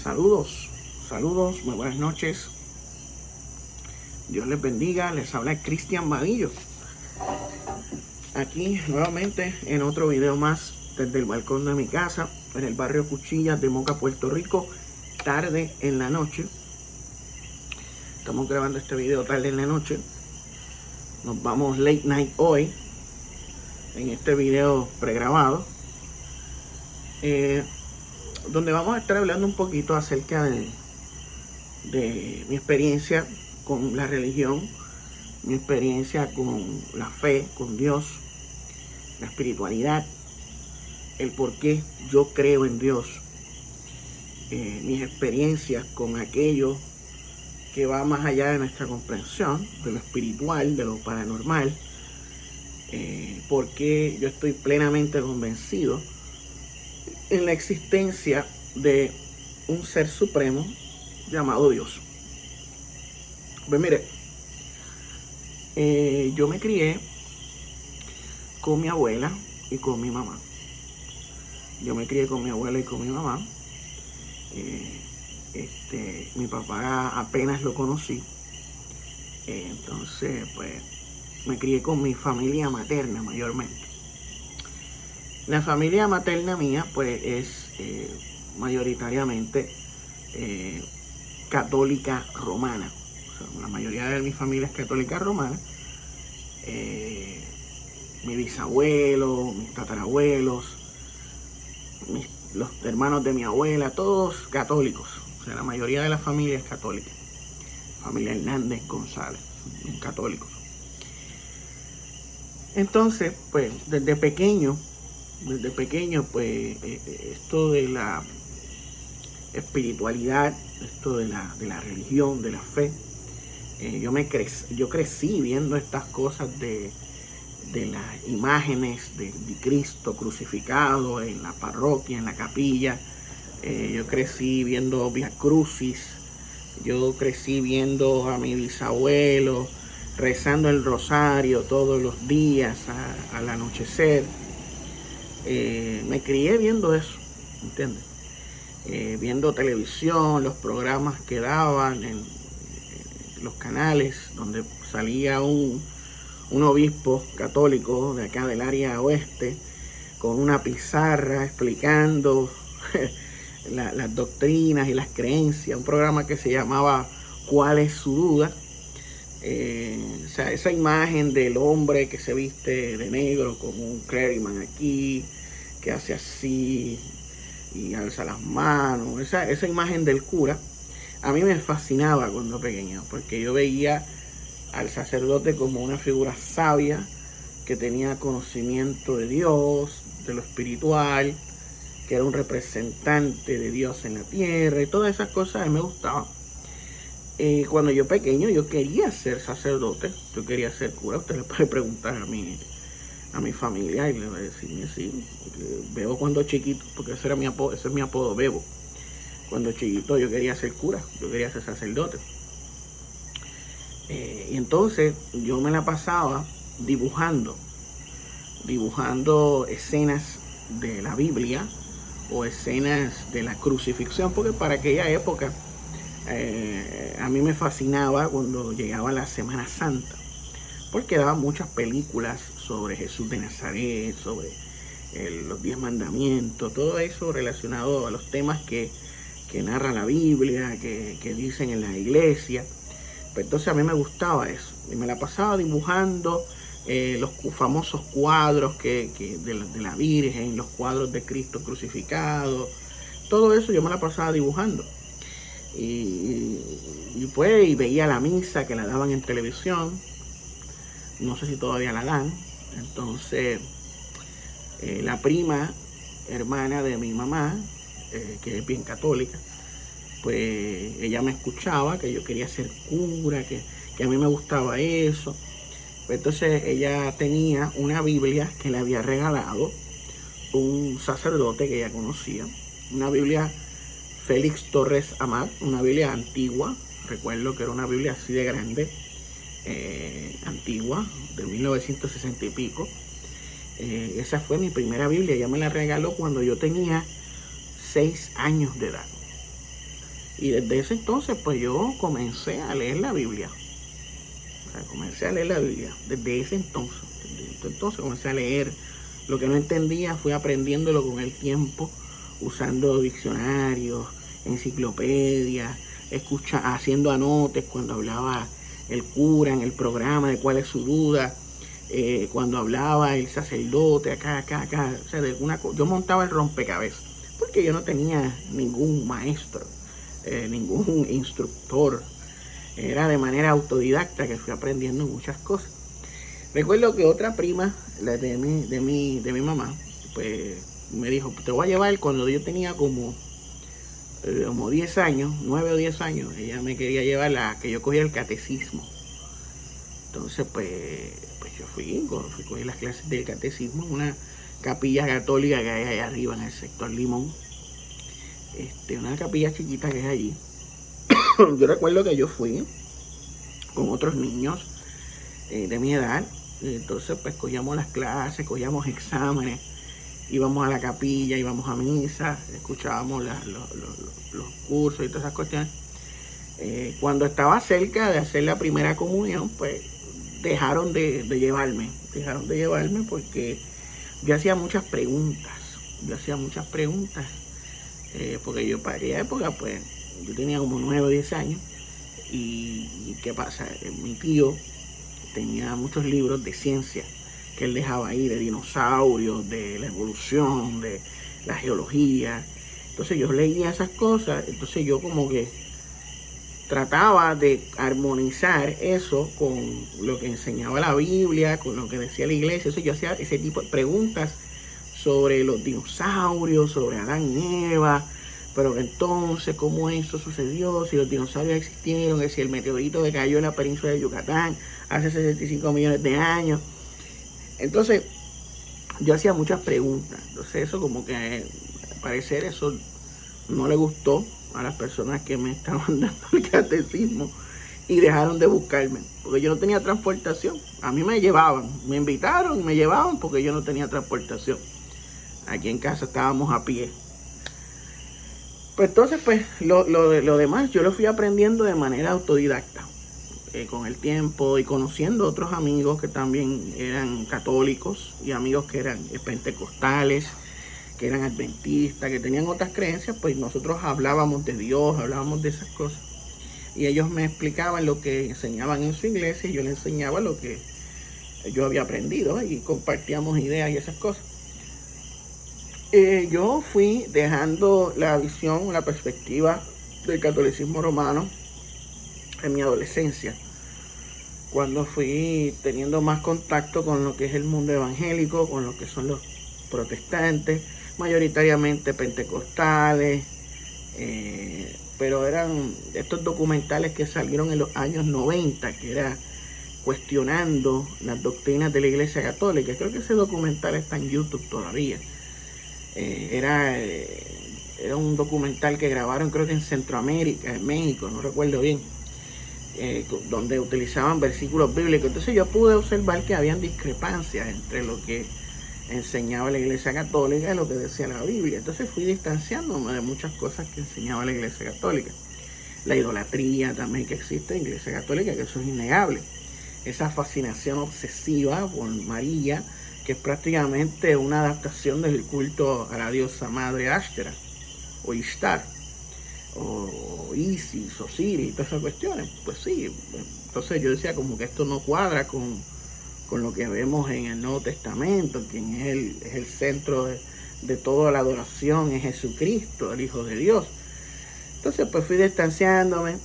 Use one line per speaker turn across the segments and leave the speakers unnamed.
Saludos, muy buenas noches. Dios les bendiga, les habla Cristian Vadillo. Aquí nuevamente en otro video más desde el balcón de mi casa, en el barrio Cuchillas de Moca, Puerto Rico, tarde en la noche. Estamos grabando este video tarde en la noche. Nos vamos late night hoy, en este video pregrabado. Donde vamos a estar hablando un poquito acerca de mi experiencia con la religión, mi experiencia con la fe, con Dios, la espiritualidad, el por qué yo creo en Dios, mis experiencias con aquello que va más allá de nuestra comprensión, de lo espiritual, de lo paranormal, porque yo estoy plenamente convencido en la existencia de un ser supremo llamado Dios. Pues mire, yo me crié con mi abuela y con mi mamá. Mi papá apenas lo conocí. Entonces, pues, me crié con mi familia materna mayormente. La familia materna mía, pues, es mayoritariamente católica romana. O sea, la mayoría de mi familia es católica romana. Mi bisabuelo, mis tatarabuelos, los hermanos de mi abuela, todos católicos. O sea, la mayoría de la familia es católica. Familia Hernández González, católicos. Entonces, pues, desde pequeño, pues, esto de la espiritualidad, esto de la religión, de la fe, yo crecí viendo estas cosas de las imágenes de Cristo crucificado en la parroquia, en la capilla. Yo crecí viendo Via Crucis, yo crecí viendo a mi bisabuelo rezando el rosario todos los días al anochecer. Me crié viendo eso, ¿entiendes? Viendo televisión, los programas que daban en los canales donde salía un obispo católico de acá del área oeste con una pizarra explicando las doctrinas y las creencias, un programa que se llamaba ¿Cuál es su duda? O sea, esa imagen del hombre que se viste de negro como un clériman aquí, que hace así y alza las manos, esa imagen del cura, a mí me fascinaba cuando pequeño, porque yo veía al sacerdote como una figura sabia que tenía conocimiento de Dios, de lo espiritual, que era un representante de Dios en la tierra, y todas esas cosas a mí me gustaban. Cuando yo pequeño yo quería ser sacerdote, yo quería ser cura. Usted le puede preguntar a mi familia y le va a decir, sí, Bebo cuando chiquito, porque ese es mi apodo, Bebo. Cuando chiquito yo quería ser cura, yo quería ser sacerdote. Y entonces yo me la pasaba dibujando escenas de la Biblia o escenas de la crucifixión, porque para aquella época a mí me fascinaba cuando llegaba la Semana Santa, porque daban muchas películas sobre Jesús de Nazaret, sobre los 10 mandamientos, todo eso relacionado a los temas que narra la Biblia, que dicen en la iglesia. Pues entonces a mí me gustaba eso, y me la pasaba dibujando los famosos cuadros de la Virgen, los cuadros de Cristo crucificado, todo eso yo me la pasaba dibujando. Y veía la misa que la daban en televisión, no sé si todavía la dan. Entonces la prima hermana de mi mamá, que es bien católica, pues ella me escuchaba que yo quería ser cura, que a mí me gustaba eso. Pues entonces ella tenía una Biblia que le había regalado un sacerdote que ella conocía, una Biblia Félix Torres Amat, una Biblia antigua. Recuerdo que era una Biblia así de grande, antigua, de 1960 y pico. Esa fue mi primera Biblia. Ella me la regaló cuando yo tenía 6 años de edad. Y desde ese entonces, pues yo comencé a leer la Biblia. O sea, comencé a leer la Biblia desde ese entonces. Desde ese entonces comencé a leer. Lo que no entendía fui aprendiéndolo con el tiempo, usando diccionarios, enciclopedias, haciendo anotes cuando hablaba el cura en el programa de cuál es su duda, cuando hablaba el sacerdote, acá. O sea, yo montaba el rompecabezas, porque yo no tenía ningún maestro, ningún instructor. Era de manera autodidacta que fui aprendiendo muchas cosas. Recuerdo que otra prima, la de mi mamá, pues me dijo, te voy a llevar cuando yo tenía como 10 años, 9 o 10 años. Ella me quería llevar a que yo cogiera el catecismo. Entonces, pues yo cogí las clases del catecismo en una capilla católica que hay allá arriba en el sector Limón. Una capilla chiquita que es allí. Yo recuerdo que yo fui con otros niños de mi edad. Entonces, pues cogíamos las clases, cogíamos exámenes, íbamos a la capilla, íbamos a misa, escuchábamos los cursos y todas esas cuestiones. Cuando estaba cerca de hacer la primera comunión, pues dejaron de llevarme porque yo hacía muchas preguntas. Porque yo para aquella época, pues yo tenía como 9 o 10 años. ¿Y qué pasa? Mi tío tenía muchos libros de ciencia que él dejaba ahí, de dinosaurios, de la evolución, de la geología. Entonces yo leía esas cosas, entonces yo como que trataba de armonizar eso con lo que enseñaba la Biblia, con lo que decía la iglesia. Entonces yo hacía ese tipo de preguntas sobre los dinosaurios, sobre Adán y Eva, pero entonces cómo eso sucedió, si los dinosaurios existieron, si el meteorito que cayó en la península de Yucatán hace 65 millones de años. Entonces yo hacía muchas preguntas. Entonces eso como que al parecer eso no le gustó a las personas que me estaban dando el catecismo y dejaron de buscarme, porque yo no tenía transportación. A mí me llevaban, me invitaron y me llevaban porque yo no tenía transportación. Aquí en casa estábamos a pie. Pues entonces, pues lo demás yo lo fui aprendiendo de manera autodidacta, con el tiempo y conociendo otros amigos que también eran católicos y amigos que eran pentecostales, que eran adventistas, que tenían otras creencias. Pues nosotros hablábamos de Dios, hablábamos de esas cosas. Y ellos me explicaban lo que enseñaban en su iglesia y yo les enseñaba lo que yo había aprendido, y compartíamos ideas y esas cosas. Yo fui dejando la visión, la perspectiva del catolicismo romano en mi adolescencia, cuando fui teniendo más contacto con lo que es el mundo evangélico, con lo que son los protestantes, mayoritariamente pentecostales, pero eran estos documentales que salieron en los años 90, que era cuestionando las doctrinas de la Iglesia Católica. Creo que ese documental está en YouTube todavía. Era un documental que grabaron, creo que en Centroamérica, en México, no recuerdo bien, donde utilizaban versículos bíblicos. Entonces yo pude observar que habían discrepancias entre lo que enseñaba la Iglesia Católica y lo que decía la Biblia. Entonces fui distanciándome de muchas cosas que enseñaba la Iglesia Católica. La idolatría también que existe en la Iglesia Católica, que eso es innegable. Esa fascinación obsesiva por María, que es prácticamente una adaptación del culto a la diosa madre Ashtoreth, o Ishtar, o Isis, Osiris, y todas esas cuestiones. Pues sí, entonces yo decía como que esto no cuadra con lo que vemos en el Nuevo Testamento, quien es el centro de toda la adoración, es Jesucristo, el Hijo de Dios. Entonces pues fui distanciándome.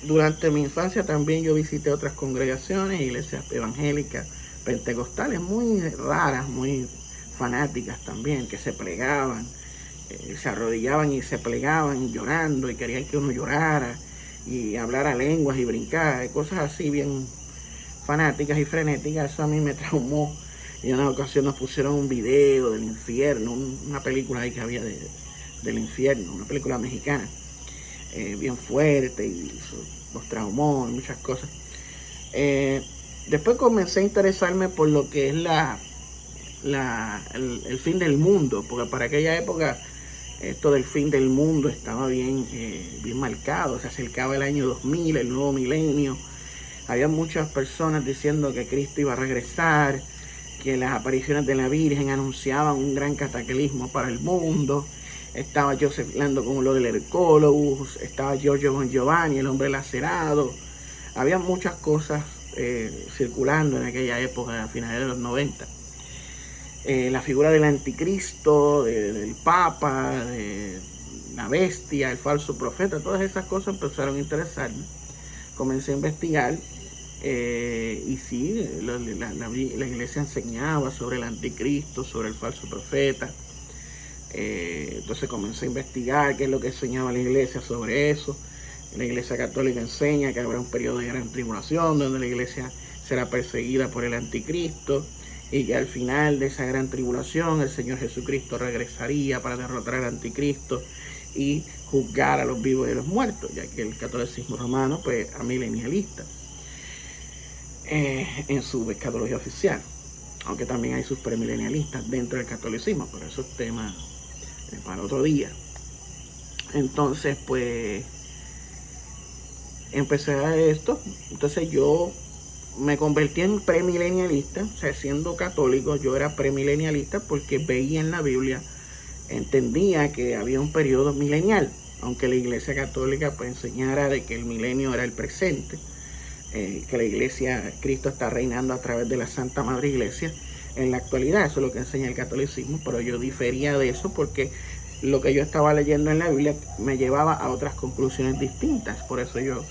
Durante mi infancia también yo visité otras congregaciones, iglesias evangélicas, pentecostales muy raras, muy fanáticas también, que se plegaban, se arrodillaban y se plegaban llorando y querían que uno llorara y hablara lenguas y brincara, cosas así bien fanáticas y frenéticas. Eso a mí me traumó. Y en una ocasión nos pusieron un video del infierno, una película ahí que había del infierno, una película mexicana, bien fuerte, y nos traumó y muchas cosas. Después comencé a interesarme por lo que es el fin del mundo, porque para aquella época esto del fin del mundo estaba bien marcado. Se acercaba el año 2000, el nuevo milenio. Había muchas personas diciendo que Cristo iba a regresar, que las apariciones de la Virgen anunciaban un gran cataclismo para el mundo. Estaba Joseph Lando con lo del Hercólogos, estaba Giorgio Bon Giovanni, el hombre lacerado. Había muchas cosas circulando en aquella época, a finales de los 90. La figura del anticristo, del papa, de la bestia, el falso profeta, todas esas cosas empezaron a interesarme. Comencé a investigar y sí, la iglesia enseñaba sobre el anticristo, sobre el falso profeta. Entonces comencé a investigar qué es lo que enseñaba la iglesia sobre eso. La iglesia católica enseña que habrá un periodo de gran tribulación donde la iglesia será perseguida por el anticristo y que al final de esa gran tribulación el Señor Jesucristo regresaría para derrotar al anticristo y juzgar a los vivos y a los muertos, ya que el catolicismo romano pues es amilenialista en su escatología oficial, aunque también hay sus premilenialistas dentro del catolicismo, pero eso es tema para otro día. Entonces pues empecé a ver esto. Entonces yo me convertí en premilenialista. O sea, siendo católico yo era premilenialista porque veía en la Biblia, entendía que había un periodo milenial, aunque la iglesia católica pues enseñara de que el milenio era el presente, que la iglesia, Cristo está reinando a través de la Santa Madre Iglesia en la actualidad. Eso es lo que enseña el catolicismo, pero yo difería de eso porque lo que yo estaba leyendo en la Biblia me llevaba a otras conclusiones distintas. Por eso yo,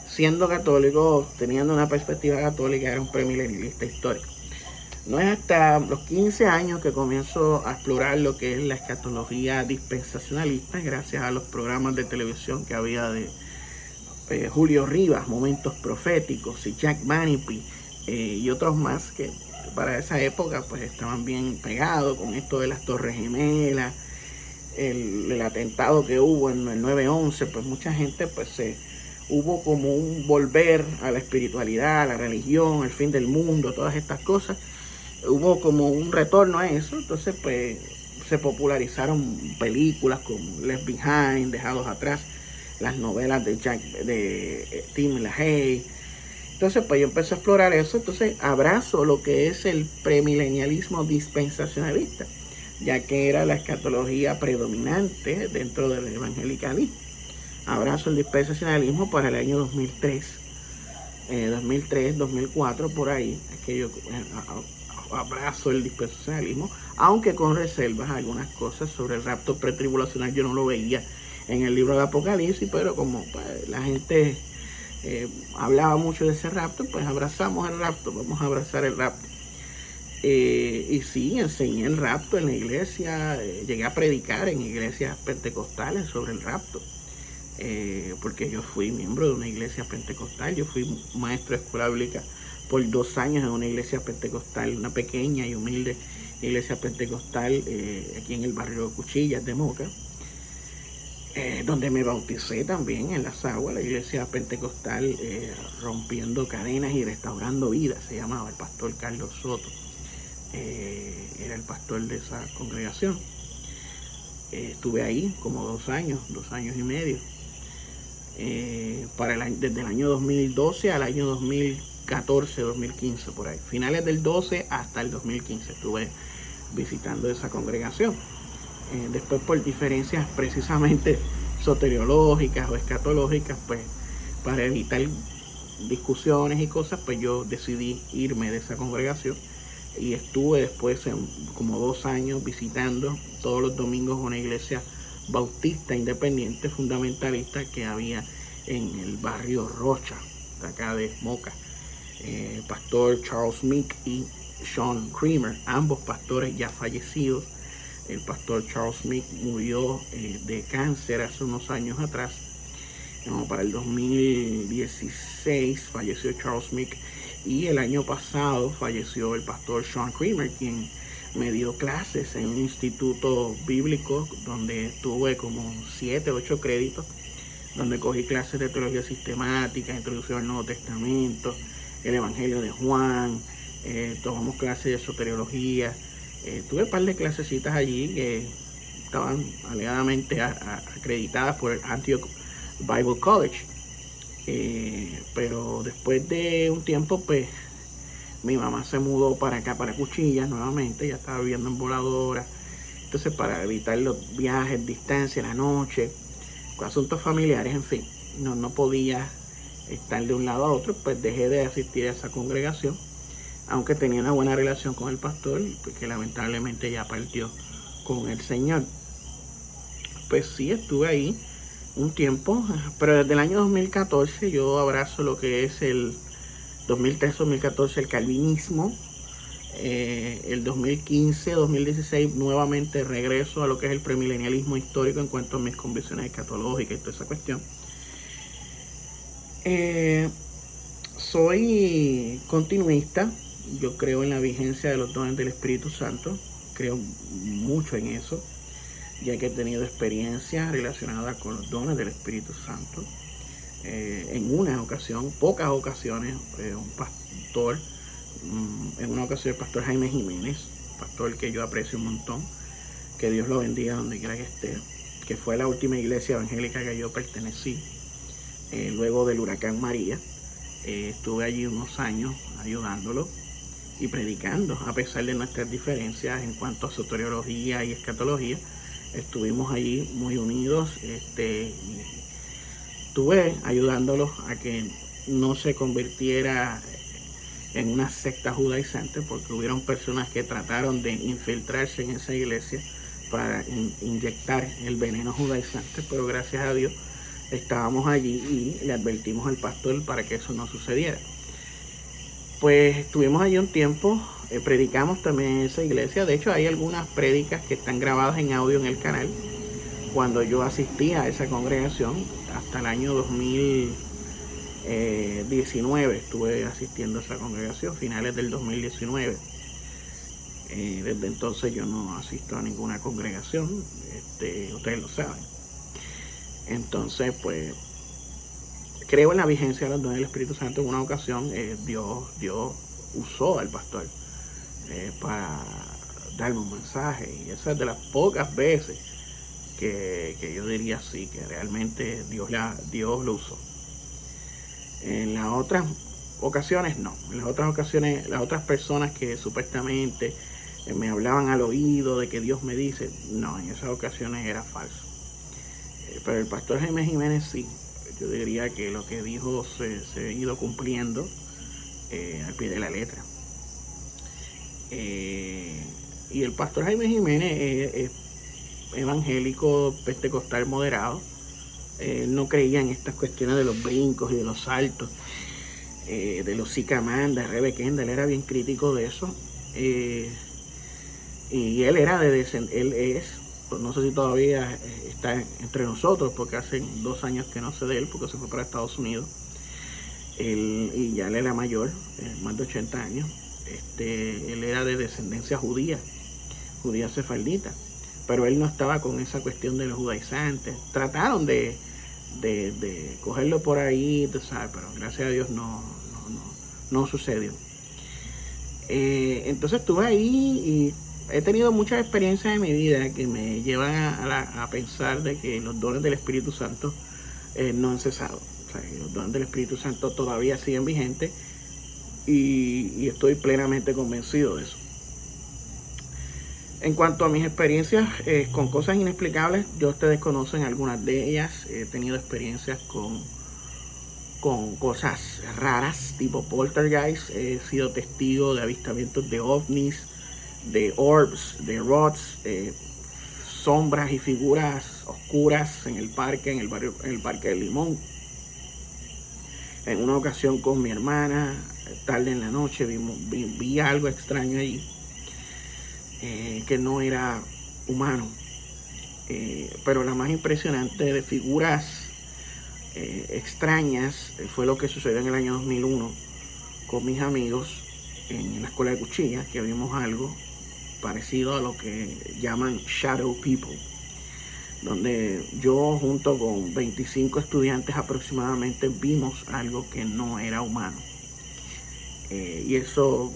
siendo católico, teniendo una perspectiva católica, era un premilenialista histórico. No es hasta los 15 años que comienzo a explorar lo que es la escatología dispensacionalista, gracias a los programas de televisión que había de Julio Rivas, Momentos Proféticos, y Jack Manipy y otros más que para esa época pues estaban bien pegados con esto de las Torres Gemelas, el atentado que hubo en el 9/11. Pues mucha gente pues hubo como un volver a la espiritualidad, a la religión, al fin del mundo, todas estas cosas. Hubo como un retorno a eso. Entonces pues se popularizaron películas como Left Behind, Dejados Atrás, las novelas de Tim LaHaye. Entonces pues yo empecé a explorar eso. Entonces abrazo lo que es el premilenialismo dispensacionalista, ya que era la escatología predominante dentro del evangelicalismo. Abrazo el dispensacionalismo para el año 2003, 2004, por ahí, es que yo abrazo el dispensacionalismo, aunque con reservas. Algunas cosas sobre el rapto pretribulacional yo no lo veía en el libro de Apocalipsis, pero como pues, la gente hablaba mucho de ese rapto, pues abrazamos el rapto, vamos a abrazar el rapto. Y sí, enseñé el rapto en la iglesia, llegué a predicar en iglesias pentecostales sobre el rapto, porque yo fui miembro de una iglesia pentecostal. Yo fui maestro de escuela bíblica por 2 años en una iglesia pentecostal, una pequeña y humilde iglesia pentecostal aquí en el barrio de Cuchillas de Moca, donde me bauticé también en las aguas. La iglesia pentecostal Rompiendo Cadenas y Restaurando Vidas se llamaba. El pastor Carlos Soto era el pastor de esa congregación. Estuve ahí como 2 años y medio, desde el año 2012 al año 2014, 2015, por ahí. Finales del 12 hasta el 2015 estuve visitando esa congregación. Después, por diferencias precisamente soteriológicas o escatológicas, pues para evitar discusiones y cosas, pues yo decidí irme de esa congregación. Y estuve después como 2 años visitando todos los domingos una iglesia bautista independiente fundamentalista que había en el barrio Rocha, de acá de Moca. Pastor Charles Meek y Sean Creamer, ambos pastores ya fallecidos. El pastor Charles Meek murió de cáncer hace unos años atrás. Para el 2016 falleció Charles Meek. Y el año pasado falleció el pastor Sean Creamer, quien me dio clases en un instituto bíblico donde tuve como 7, 8 créditos, donde cogí clases de teología sistemática, introducción al Nuevo Testamento, el Evangelio de Juan, tomamos clases de soteriología. Tuve un par de clasecitas allí estaban alegadamente acreditadas por el Antioch Bible College. Pero después de un tiempo, pues mi mamá se mudó para acá, para Cuchillas nuevamente. Ya estaba viviendo en Voladora. Entonces, para evitar los viajes, distancia, la noche, con asuntos familiares, en fin, no podía estar de un lado a otro, pues dejé de asistir a esa congregación, aunque tenía una buena relación con el pastor, que lamentablemente ya partió con el Señor. Pues sí, estuve ahí un tiempo, pero desde el año 2014 yo abrazo lo que es el 2013-2014 el calvinismo. El 2015-2016 nuevamente regreso a lo que es el premilenialismo histórico en cuanto a mis convicciones escatológicas y toda esa cuestión. Soy continuista. Yo creo en la vigencia de los dones del Espíritu Santo. Creo mucho en eso, ya que he tenido experiencias relacionadas con los dones del Espíritu Santo. En una ocasión, pocas ocasiones, un pastor, en una ocasión el pastor Jaime Jiménez, pastor que yo aprecio un montón, que Dios lo bendiga donde quiera que esté, que fue la última iglesia evangélica que yo pertenecí, luego del huracán María. Estuve allí unos años ayudándolo y predicando, a pesar de nuestras diferencias en cuanto a soteriología y escatología. Estuvimos allí muy unidos. Estuve ayudándolos a que no se convirtiera en una secta judaizante, porque hubieron personas que trataron de infiltrarse en esa iglesia para inyectar el veneno judaizante, pero gracias a Dios estábamos allí y le advertimos al pastor para que eso no sucediera. Pues estuvimos allí un tiempo, predicamos también en esa iglesia. De hecho, hay algunas prédicas que están grabadas en audio en el canal. Cuando yo asistí a esa congregación, hasta el año 2019 estuve asistiendo a esa congregación, finales del 2019. Desde entonces yo no asisto a ninguna congregación, ustedes lo saben. Entonces, pues, creo en la vigencia de los dones del Espíritu Santo. En una ocasión, Dios usó al pastor para darme un mensaje, y esa es de las pocas veces que yo diría sí, que realmente Dios lo usó. En las otras ocasiones no. En las otras ocasiones, las otras personas que supuestamente me hablaban al oído de que Dios me dice, no, en esas ocasiones era falso. Pero el pastor Jaime Jiménez sí, yo diría que lo que dijo se ha ido cumpliendo al pie de la letra. Y el pastor Jaime Jiménez es evangélico pentecostal moderado. No creía en estas cuestiones de los brincos y de los saltos, de los Sicamanda, Rebe Kendall. Él era bien crítico de eso. Y él es, no sé si todavía está entre nosotros, porque hace 2 años que no sé de él, porque se fue para Estados Unidos. Y ya él era mayor, más de 80 años. Él era de descendencia judía sefardita, pero él no estaba con esa cuestión de los judaizantes. Trataron de cogerlo por ahí, ¿sabes? Pero gracias a Dios no sucedió. Entonces estuve ahí y he tenido muchas experiencias en mi vida que me llevan a pensar de que los dones del Espíritu Santo no han cesado. O sea, que los dones del Espíritu Santo todavía siguen vigentes, y estoy plenamente convencido de eso. En cuanto a mis experiencias con cosas inexplicables, ustedes conocen algunas de ellas. He tenido experiencias con cosas raras, tipo poltergeist. He sido testigo de avistamientos de ovnis, de orbs, de rods, sombras y figuras oscuras en el parque, en el parque del Limón. En una ocasión con mi hermana, tarde en la noche, vi algo extraño allí, que no era humano. Pero la más impresionante de figuras extrañas fue lo que sucedió en el año 2001 con mis amigos en la escuela de Cuchillas, que vimos algo parecido a lo que llaman shadow people, donde yo junto con 25 estudiantes aproximadamente vimos algo que no era humano. Y eso,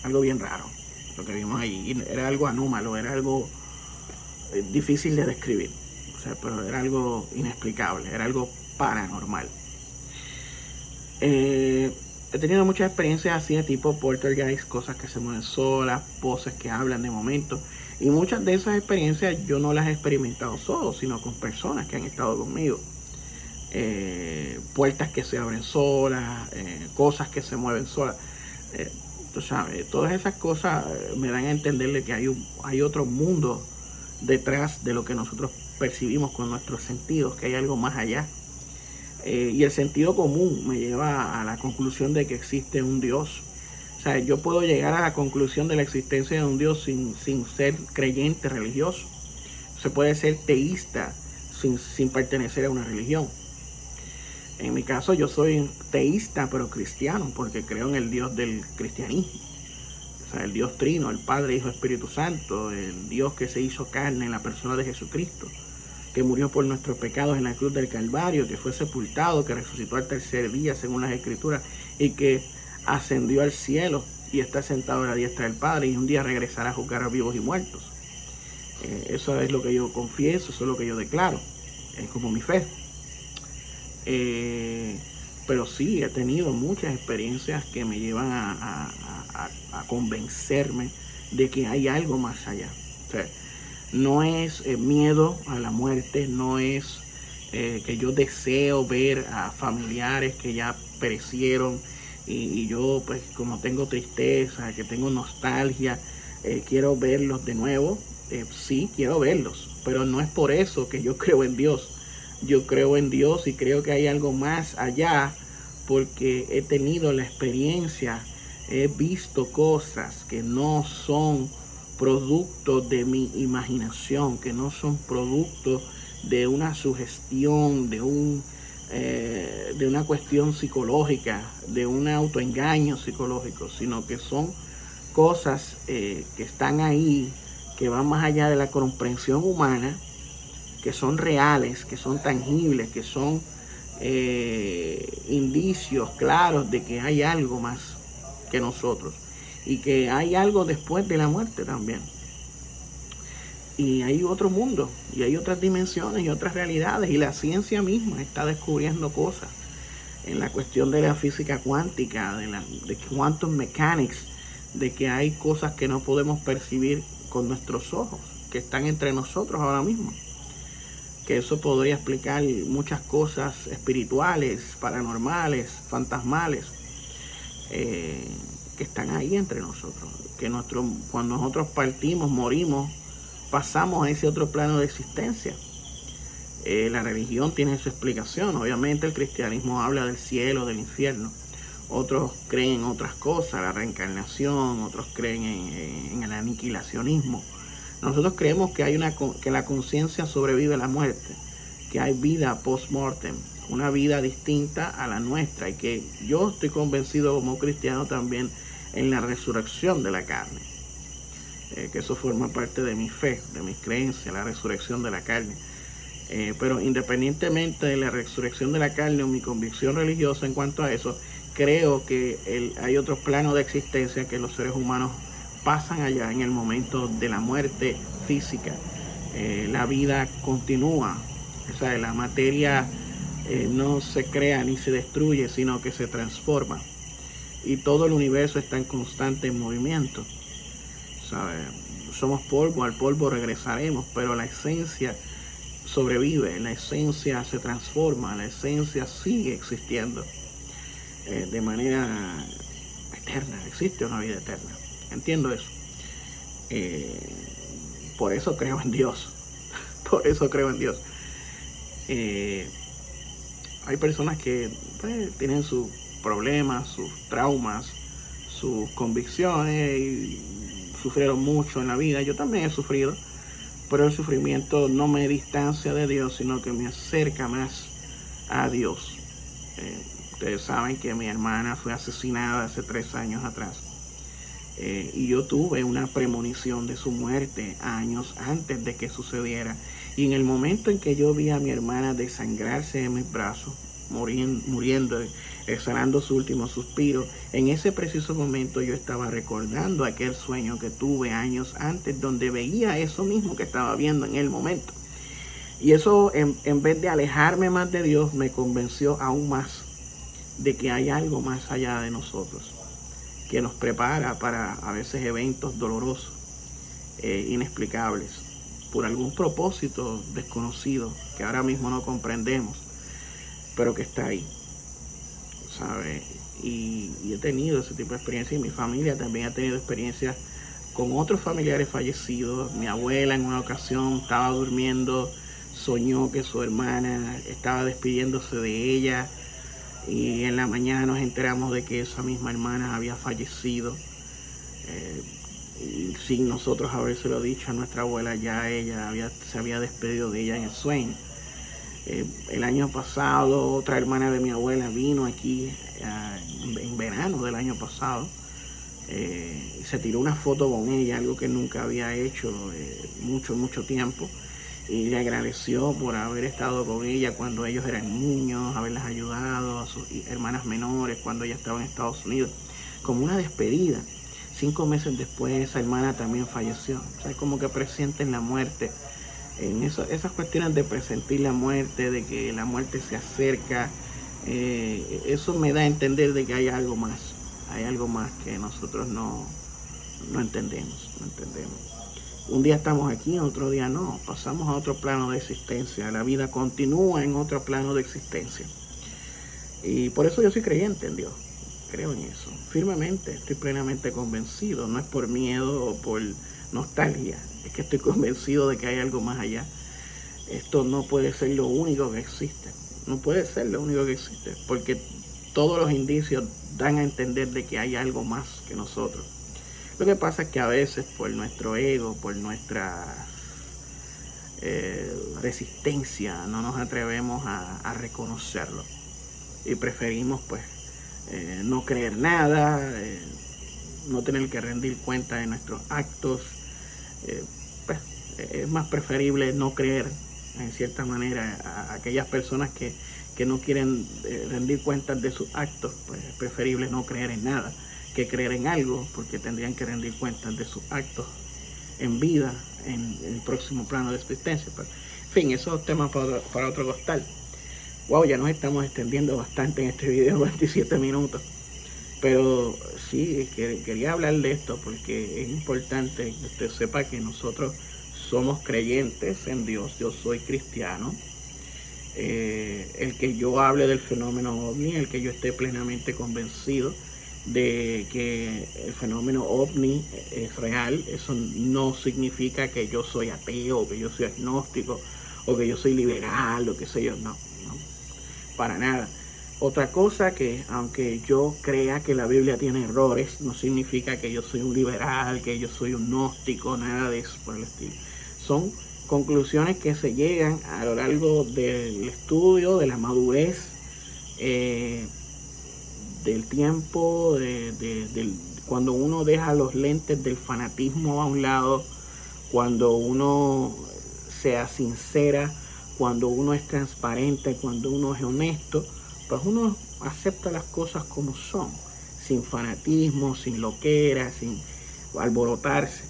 algo bien raro, lo que vimos allí. Era algo anómalo, era algo difícil de describir. O sea, pero era algo inexplicable, era algo paranormal. He tenido muchas experiencias así de tipo poltergeist, cosas que se mueven solas, voces que hablan de momento. Y muchas de esas experiencias yo no las he experimentado solo, sino con personas que han estado conmigo. Puertas que se abren solas, cosas que se mueven solas. Tú sabes, todas esas cosas me dan a entenderle que hay otro mundo detrás de lo que nosotros percibimos con nuestros sentidos, que hay algo más allá. Y el sentido común me lleva a la conclusión de que existe un Dios. O sea, yo puedo llegar a la conclusión de la existencia de un Dios sin ser creyente religioso. Se puede ser teísta sin pertenecer a una religión. En mi caso yo soy teísta pero cristiano, porque creo en el Dios del cristianismo. O sea, el Dios trino, el Padre, Hijo, Espíritu Santo, el Dios que se hizo carne en la persona de Jesucristo, que murió por nuestros pecados en la cruz del Calvario, que fue sepultado, que resucitó al tercer día según las Escrituras y que ascendió al cielo y está sentado a la diestra del Padre y un día regresará a juzgar a vivos y muertos. Eso es lo que yo confieso, eso es lo que yo declaro, es como mi fe. Pero sí, he tenido muchas experiencias que me llevan a convencerme de que hay algo más allá. O sea, no es miedo a la muerte, no es que yo deseo ver a familiares que ya perecieron y yo pues como tengo tristeza, que tengo nostalgia, quiero verlos de nuevo. Sí, quiero verlos, pero no es por eso que yo creo en Dios. Yo creo en Dios y creo que hay algo más allá porque he tenido la experiencia, he visto cosas que no son producto de mi imaginación, que no son producto de una sugestión, de una cuestión psicológica, de un autoengaño psicológico, sino que son cosas que están ahí, que van más allá de la comprensión humana, que son reales, que son tangibles, que son indicios claros de que hay algo más que nosotros y que hay algo después de la muerte también. Y hay otro mundo, y hay otras dimensiones y otras realidades, y la ciencia misma está descubriendo cosas en la cuestión de la física cuántica, de quantum mechanics, de que hay cosas que no podemos percibir con nuestros ojos, que están entre nosotros ahora mismo. Que eso podría explicar muchas cosas espirituales, paranormales, fantasmales, que están ahí entre nosotros. Que cuando nosotros partimos, morimos, pasamos a ese otro plano de existencia. La religión tiene su explicación. Obviamente el cristianismo habla del cielo, del infierno. Otros creen en otras cosas, la reencarnación, otros creen en el aniquilacionismo. Nosotros creemos que la conciencia sobrevive a la muerte, que hay vida post-mortem, una vida distinta a la nuestra, y que yo estoy convencido como cristiano también en la resurrección de la carne, que eso forma parte de mi fe, de mis creencias, la resurrección de la carne. Pero independientemente de la resurrección de la carne o mi convicción religiosa en cuanto a eso, creo que hay otros planos de existencia que los seres humanos pasan allá en el momento de la muerte física. La vida continúa, o sea, la materia no se crea ni se destruye, sino que se transforma. Y todo el universo está en constante movimiento. ¿Sabe? Somos polvo, al polvo regresaremos, pero la esencia sobrevive, la esencia se transforma, la esencia sigue existiendo de manera eterna, existe una vida eterna. Entiendo eso. Por eso creo en Dios. Por eso creo en Dios. Hay personas que pues, tienen sus problemas, sus traumas, sus convicciones y sufrieron mucho en la vida. Yo también he sufrido, pero el sufrimiento no me distancia de Dios, sino que me acerca más a Dios. Ustedes saben que mi hermana fue asesinada hace 3 años atrás. Y yo tuve una premonición de su muerte años antes de que sucediera. Y en el momento en que yo vi a mi hermana desangrarse en mis brazos, muriendo exhalando su último suspiro. En ese preciso momento yo estaba recordando aquel sueño que tuve años antes, donde veía eso mismo que estaba viendo en el momento. Y eso, en vez de alejarme más de Dios, me convenció aún más de que hay algo más allá de nosotros, que nos prepara para a veces eventos dolorosos, inexplicables, por algún propósito desconocido que ahora mismo no comprendemos, pero que está ahí, ¿sabe? Y he tenido ese tipo de experiencia, y mi familia también ha tenido experiencias con otros familiares fallecidos. Mi abuela en una ocasión estaba durmiendo, soñó que su hermana estaba despidiéndose de ella, y en la mañana nos enteramos de que esa misma hermana había fallecido, y sin nosotros habérselo dicho a nuestra abuela, ya ella se había despedido de ella en el sueño. El año pasado otra hermana de mi abuela vino aquí en verano del año pasado, y se tiró una foto con ella, algo que nunca había hecho mucho tiempo, y le agradeció por haber estado con ella cuando ellos eran niños, haberlas ayudado a sus hermanas menores cuando ella estaba en Estados Unidos, como una despedida. 5 meses después esa hermana también falleció. O sea, como que presienten la muerte. En esas cuestiones de presentir la muerte, de que la muerte se acerca, eso me da a entender de que hay algo más que nosotros no entendemos. Un día estamos aquí, otro día no, pasamos a otro plano de existencia, la vida continúa en otro plano de existencia. Y por eso yo soy creyente en Dios, creo en eso, firmemente, estoy plenamente convencido, no es por miedo o por nostalgia, es que estoy convencido de que hay algo más allá. Esto no puede ser lo único que existe, porque todos los indicios dan a entender de que hay algo más que nosotros. Lo que pasa es que a veces por nuestro ego, por nuestra resistencia, no nos atrevemos a reconocerlo, y preferimos pues no creer nada, no tener que rendir cuenta de nuestros actos. Pues es más preferible no creer, en cierta manera, a aquellas personas que no quieren rendir cuentas de sus actos. Pues es preferible no creer en nada que creer en algo, porque tendrían que rendir cuentas de sus actos en vida, en el próximo plano de existencia. Pero, en fin, esos temas para otro costal. Wow, ya nos estamos extendiendo bastante en este video, 27 minutos. Pero sí, quería hablar de esto porque es importante que usted sepa que nosotros somos creyentes en Dios. Yo soy cristiano. El que yo hable del fenómeno ovni, el que yo esté plenamente convencido de que el fenómeno ovni es real, eso no significa que yo soy ateo, que yo soy agnóstico, o que yo soy liberal, o qué sé yo. No, para nada. Otra cosa, que aunque yo crea que la Biblia tiene errores, no significa que yo soy un liberal, que yo soy un gnóstico, nada de eso por el estilo. Son conclusiones que se llegan a lo largo del estudio, de la madurez, del tiempo, cuando uno deja los lentes del fanatismo a un lado, cuando uno sea sincera, cuando uno es transparente, cuando uno es honesto, pues uno acepta las cosas como son, sin fanatismo, sin loquera, sin alborotarse.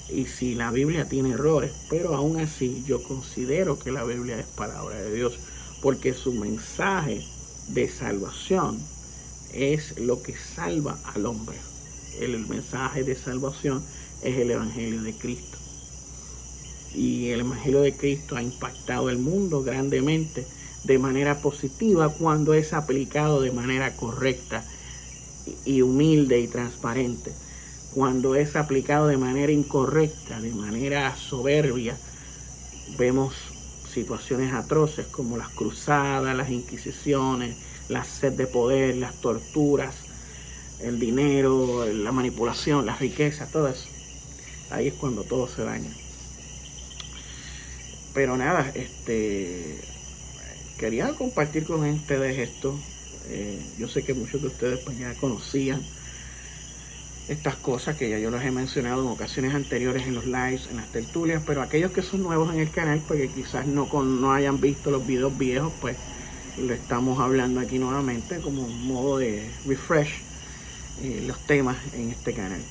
Y si la Biblia tiene errores, pero aún así yo considero que la Biblia es palabra de Dios, porque su mensaje de salvación es lo que salva al hombre. El mensaje de salvación es el Evangelio de Cristo. Y el Evangelio de Cristo ha impactado el mundo grandemente de manera positiva cuando es aplicado de manera correcta y humilde y transparente. Cuando es aplicado de manera incorrecta, de manera soberbia, vemos situaciones atroces como las cruzadas, las inquisiciones, la sed de poder, las torturas, el dinero, la manipulación, la riqueza, todo eso. Ahí es cuando todo se daña. Pero nada, quería compartir con ustedes esto. Yo sé que muchos de ustedes pues ya conocían estas cosas, que ya yo las he mencionado en ocasiones anteriores en los lives, en las tertulias, pero aquellos que son nuevos en el canal, porque quizás no hayan visto los videos viejos, pues lo estamos hablando aquí nuevamente como un modo de refresh los temas en este canal.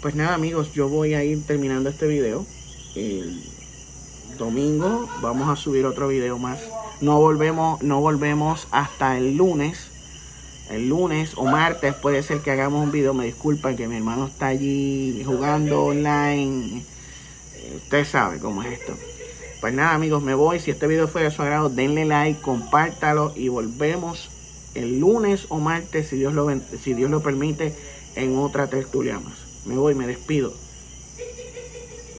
Pues nada, amigos, yo voy a ir terminando este video. El domingo vamos a subir otro video más. No volvemos hasta el lunes. El lunes o martes puede ser que hagamos un video. Me disculpan que mi hermano está allí jugando online. Usted sabe cómo es esto. Pues nada, amigos, me voy. Si este video fue de su agrado, denle like, compártalo y volvemos el lunes o martes, si Dios lo permite, en otra tertulia más. Me voy, me despido.